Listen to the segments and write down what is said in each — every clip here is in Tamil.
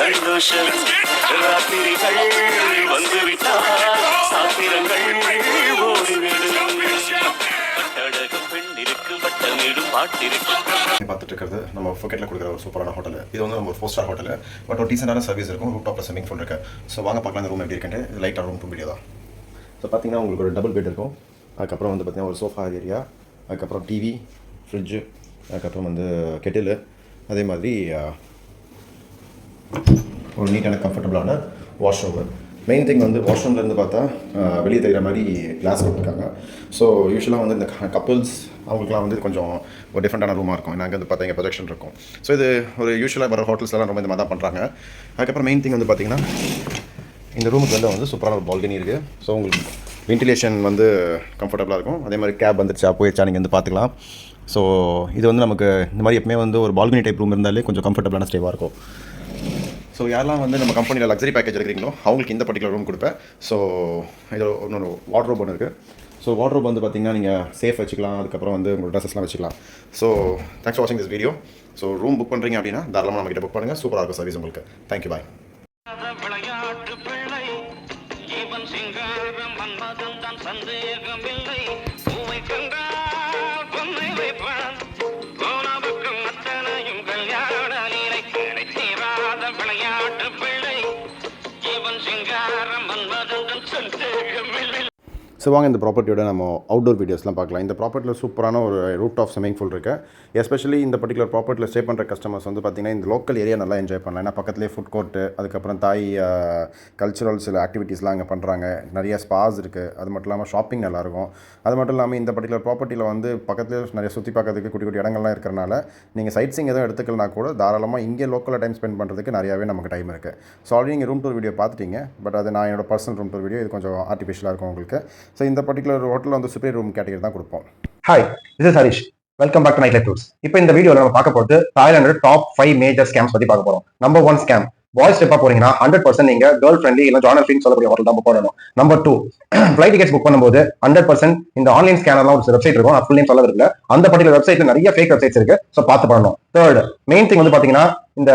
சந்தோஷம் ராத்திரிகள் வந்துவிட்டால் சாத்திரங்கள் ஓடிவிடும் பெண் இருக்கு வட்டமிடும் பாட்டிருக்கு. பார்த்துட்டு இருக்கிறது நம்ம ஃபுகெட்டில் கொடுக்குற ஒரு சூப்பரான ஹோட்டல். இது வந்து நம்ம ஒரு 4 ஸ்டார் ஹோட்டல். பட் ஒரு டீசெண்டான சர்வீஸ் இருக்கும். ரூப் டாப்பில் ஸ்விமிங் பூல் இருக்கு. ஸோ வாங்க பார்க்கலாம் இந்த ரூம் எப்படி இருக்குன்னு. இது லைட்டாக ரூம் வீடியோ தான். ஸோ பார்த்தீங்கன்னா உங்களுக்கு ஒரு டபுள் பெட் இருக்கும். அதுக்கப்புறம் வந்து பார்த்தீங்கன்னா ஒரு சோஃபா ஏரியா, அதுக்கப்புறம் டிவி, ஃப்ரிட்ஜு, அதுக்கப்புறம் வந்து கெட்டில், அதே மாதிரி ஒரு நீட்டான கம்ஃபர்டபுளான வாஷ்ரூம். மெயின் திங் வந்து வாஷ்ரூம்லேருந்து பார்த்தா வெளியே தெரிகிற மாதிரி கிளாஸ் கொடுத்துருக்காங்க. ஸோ யூஸ்வலாக வந்து இந்த கப்புள்ஸ் அவங்களுக்குலாம் வந்து கொஞ்சம் ஒரு டிஃப்ரெண்ட்டான ரூமாக இருக்கும். நாங்கள் வந்து பார்த்தா இங்கே ப்ரொஜெக்ஷன் இருக்கும். ஸோ இது ஒரு யூஸ்வலாக வர ஹோட்டல்ஸ்லாம் ரொம்ப இந்த மாதிரி தான் பண்ணுறாங்க. அதுக்கப்புறம் மெயின் திங் வந்து பார்த்திங்கன்னா இந்த ரூமுக்கு வந்து சூப்பரான ஒரு பால்கனி இருக்குது. ஸோ உங்களுக்கு வென்டிலேஷன் வந்து கம்ஃபர்டபுளாக இருக்கும். அதே மாதிரி கேப் வந்துருச்சா போயிடுச்சா நீங்கள் வந்து பார்த்துக்கலாம். ஸோ இது வந்து நமக்கு இந்த மாதிரி எப்பவுமே வந்து ஒரு பால்கனி டைப் ரூம் இருந்தாலே கொஞ்சம் கம்ஃபர்டபுளான ஸ்டேவாக இருக்கும். ஸோ யாரெல்லாம் வந்து நம்ம கம்பெனியில் லக்ஸரி பேக்கேஜ் எடுக்கிறீங்களோ அவங்களுக்கு இந்த பர்டிகுலர் ரூம் கொடுப்பேன். ஸோ இது இன்னொரு வார்ட்ரோப் ஒன்று இருக்குது. ஸோ வார்ட்ரோப் வந்து பார்த்திங்கன்னா நீங்கள் சேஃப் வச்சுக்கலாம். அதுக்கப்புறம் வந்து உங்களோட ட்ரெஸ்ஸஸ்லாம் வச்சுக்கலாம். ஸோ தேங்க்ஸ் ஃபார் வாட்சிங் this video. So room book பண்ணுறீங்க அப்படின்னா தாராளமாக நம்மகிட்ட புக் பண்ணுங்கள். சூப்பராக இருக்கும் சர்வீஸ் உங்களுக்கு. தேங்க்யூ, பாய். ஸோ வாங்க இந்த ப்ராப்பர்ட்டியோட நம்ம அவுட்டோர் வீடியோஸ்லாம் பார்க்கலாம். இந்த ப்ராப்பர்ட்டியில் சூப்பரான ஒரு ரூப் டாப் ஸ்விமிங் பூல் இருக்குது. எஸ்பெஷலி இந்த பர்டிகுலர் ப்ராப்பர்ட்டியில் ஸ்டே பண்ணுற கஸ்டமர்ஸ் வந்து பார்த்திங்கன்னா இந்த லோக்கல் ஏரியா நல்லா என்ஜாய் பண்ணலாம். ஏன்னா பக்கத்துலேயே ஃபுட் கோர்ட்டு, அதுக்கப்புறம் தாய் கல்ச்சுரல் சில ஆக்டிவிட்டீஸ்லாம் அங்கே பண்ணுறாங்க. நிறைய ஸ்பாஸ் இருக்குது. அது மட்டும் இல்லாமல் ஷாப்பிங் நல்லாயிருக்கும். அது மட்டும் இல்லாமல் இந்த பர்டிகுலர் ப்ராப்பர்ட்டியில் வந்து பக்கத்துலேயே நிறைய சுற்றி பார்க்கறதுக்கு குட்டி குட்டி இடங்கள்லாம் இருக்கிறனால நீங்கள் சைட் சீயிங் எதுவும் எடுத்துக்கலனா கூட தாராளமாக இங்கே லோக்கலில் டைம் ஸ்பெண்ட் பண்ணுறதுக்கு நிறையாவே நமக்கு டைம் இருக்குது. ஸோ ஆல்ரெடி நீங்கள் ரூம் டூர் வீடியோ பார்த்துட்டீங்க. பட் அது நான் என்னோட பர்சனல் ரூம் டூர் வீடியோ. இது கொஞ்சம் ஆர்டிஃபிஷியலாக இருக்கும் உங்களுக்கு. ஸோ இந்த பர்டிகுலர் ஹோட்டலில் வந்து சுப்ரீம் ரூம் கேட்டகரி தான் கொடுப்போம். Hi, this is Harish. Welcome back to night life tours. இப்போ இந்த வீடியோவில் நம்ம பார்க்க போகிறது தாய்லாந்து டாப் 5 மேஜர் ஸ்கேம்ஸ் பற்றி பார்க்க போகிறோம். Number 1 scam. பாய்ஸ் ஸ்டெப்பா போறீங்கன்னா 100% நீங்க கேர்ள் ஃப்ரெண்ட்லி இல்லை ஜானர் ஃப்ரீன்னு சொல்லக்கூடிய ஹோட்டல் தான் புக் பண்ணணும். நம்பர் 2, ஃபிளைட் டிக்கெட்ஸ் புக் பண்ணும்போது 100% இந்த ஆன்லைன் ஸ்கேனர்லாம் ஒரு வெப்சைட் இருக்கும். நான் ஃபுல் நேம் சொல்ல விரும்பல. அந்த பர்டிகுலர் வெப்சைட்ல நிறைய ஃபேக் வெப்சைட்ஸ் இருக்கு. ஸோ பார்த்து பண்ணணும். தேர்ட் மெயின் திங் வந்து பாத்தீங்கன்னா இந்த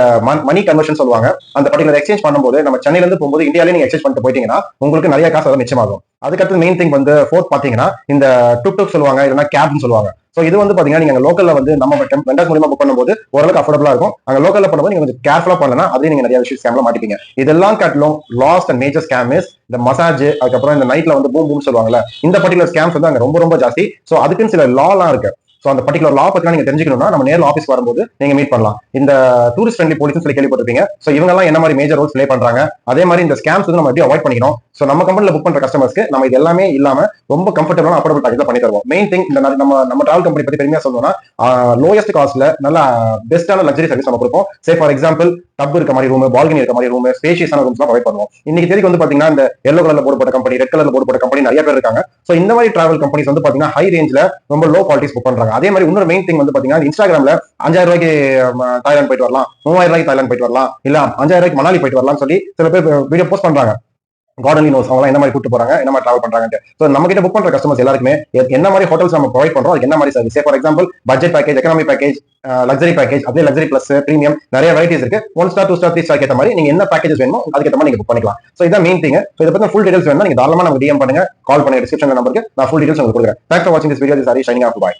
மணி கன்வர்ஷன் சொல்லுவாங்க. அந்த பர்டிகுலர் எக்ஸ்சேஞ்ச் பண்ணும்போது நம்ம சென்னையில இருந்து போகும்போது இந்தியாவிலே நீங்க எக்ஸ்சேஞ்ச் பண்ணிட்டு போயிட்டீங்கன்னா உங்களுக்கு நிறைய காசு அதை மிச்சமாகும். அதுக்கடுத்து மெயின் திங் வந்து ஃபோர்த் பாத்தீங்கன்னா இந்த டுக் சொல்லுவாங்க, இல்லைன்னா கேப்னு சொல்லுவாங்க. ஸோ இது வந்து பாத்தீங்கன்னா நீங்க லோக்கல்ல வந்து நம்ம வெண்டர்ஸ் மூலமா புக் பண்ணும்போது ஓரளவுக்கு அஃபோர்டபுளா இருக்கும். அங்க லோக்கல்ல பண்ணும்போது நீங்க கொஞ்சம் கேர்ஃபுல்லா பண்ணலாம். அதுலேயே நீங்க நிறைய விஷயம் ஸ்கேம்ல மாட்டிப்பீங்க. இதெல்லாம் காட்டிலும் last and major scam is இந்த மசாஜ், அதுக்கப்புறம் இந்த நைட்ல வந்து பூம் சொல்லுவாங்கல்ல, இந்த பர்டிகுலர் ஸ்கேம்ஸ் வந்து அங்க ரொம்ப ஜாஸ்தி. ஸோ அதுக்குன்னு சில லாலாம் இருக்கு. ஸோ அந்த பர்டிகுலர் லா பத்தி நீங்க தெரிஞ்சுக்கணும்னா நம்ம நேரில் ஆஃபீஸ் வரும்போது நீங்க மீட் பண்ணலாம். இந்த டூரிஸ்ட் ஃப்ரெண்ட்லி போலீஸ் சொல்லி கேள்விப்பட்டிருப்பீங்க. ஸோ இவங்கெல்லாம் என்ன மாதிரி மேஜர் ரோல்ஸ் ப்ளே பண்றாங்க, அதே மாதிரி இந்த ஸ்கேம்ஸ் வந்து நம்ம எப்படி அவாய்ட் பண்ணிக்கணும். ஸோ நம்ம கம்பெனியில் புக் பண்ற கஸ்டமர்ஸ்க்கு நம்ம இது எல்லாமே இல்லாம ரொம்ப கம்ஃபர்டபுளான அஃபோர்டபுள் பேக்கேஜ் பண்ணி தருவோம். மெயின் திங் இந்த நம்ம டிராவல் கம்பெனி பத்தி பெருமையா சொல்லணும்னா லோயஸ்ட் காஸ்ட்ல நல்ல பெஸ்டான லக்ஸரி சர்வீஸ் நம்ம கொடுப்போம். சே ஃபார் எக்ஸாம்பிள் டப் இருக்க மாதிரி ரூம், பால்கனி இருக்க மாதிரி ரூம், ஸ்பேஷியஸான ரூம்ஸ் ப்ரொவைட் பண்ணுவோம். இன்னைக்கு தேதிக்கு வந்து பாத்தீங்கன்னா இந்த எல்லோ கலர்ல போர்டு போட்ட கம்பெனி, ரெட் கலர்ல போர்டு போட்ட கம்பெனி நிறைய பேர் இருக்காங்க. ஸோ இந்த மாதிரி டிராவல் கம்பெனிஸ் வந்து பாத்தீங்கன்னா ஹை ரேஞ்ச்ல ரொம்ப லோ குவாலிட்டிஸ் புக் பண்றாங்க. அதே மாதிரி இன்னொரு மெயின் திங் வந்து பாத்தீங்கன்னா இன்ஸ்டாகிராம்ல 5000 ரூபாய்க்கு தாய்லாந்து போயிட்டு வரலாம், 3000 ரூபாய்க்கு தாய்லாந்து போயிட்டு வரலாம், இல்ல 5000 ரூபாய்க்கு மணாலி போயிட்டு வரலாம்னு சொல்லி சில பேர் வீடியோ போஸ்ட் பண்றாங்க. கார்டன்லி நோஸ் அவங்க என்ன மாதிரி கூட்டு போறாங்க, என்ன மாதிரி டிராவல் பண்றாங்க. ஸோ நம்ம கிட்ட புக் பண்ற கஸ்டமர்ஸ் எல்லாருக்குமே என்ன மாதிரி ஹோட்டல்ஸ் நம்ம ப்ரொவைட் பண்றோம், அதுக்கு என்ன மாதிரி service. For example budget package, economy package, luxury package, அப்படியே லக்ஸரி பிளஸ், பிரீமியம், நிறைய வெரைட்டிஸ் இருக்கு. 1 ஸ்டார் 2 ஸ்டார் 3 ஸ்டார் ஏற்ற மாதிரி நீங்க என்ன பேக்கேஜஸ் வேணுமோ அதுக்கேற்ற மாதிரி நீங்க புக் பண்ணிக்கலாம். ஸோ இதான் மெயின் திங். ஸோ இதை பத்தி ஃபுல் டீடைல்ஸ் வேணும்னா நீங்க தாராளமா நமக்கு DM பண்ணுங்க, கால் பண்ணுங்க. டிஸ்கிரிப்ஷன் நம்பருக்கு நான் ஃபுல் டீடைல்ஸ் உங்களுக்கு கொடுக்குறேன். தேங்க்ஸ் ஃபார் வாட்சிங் this video. This Harish signing off. Bye.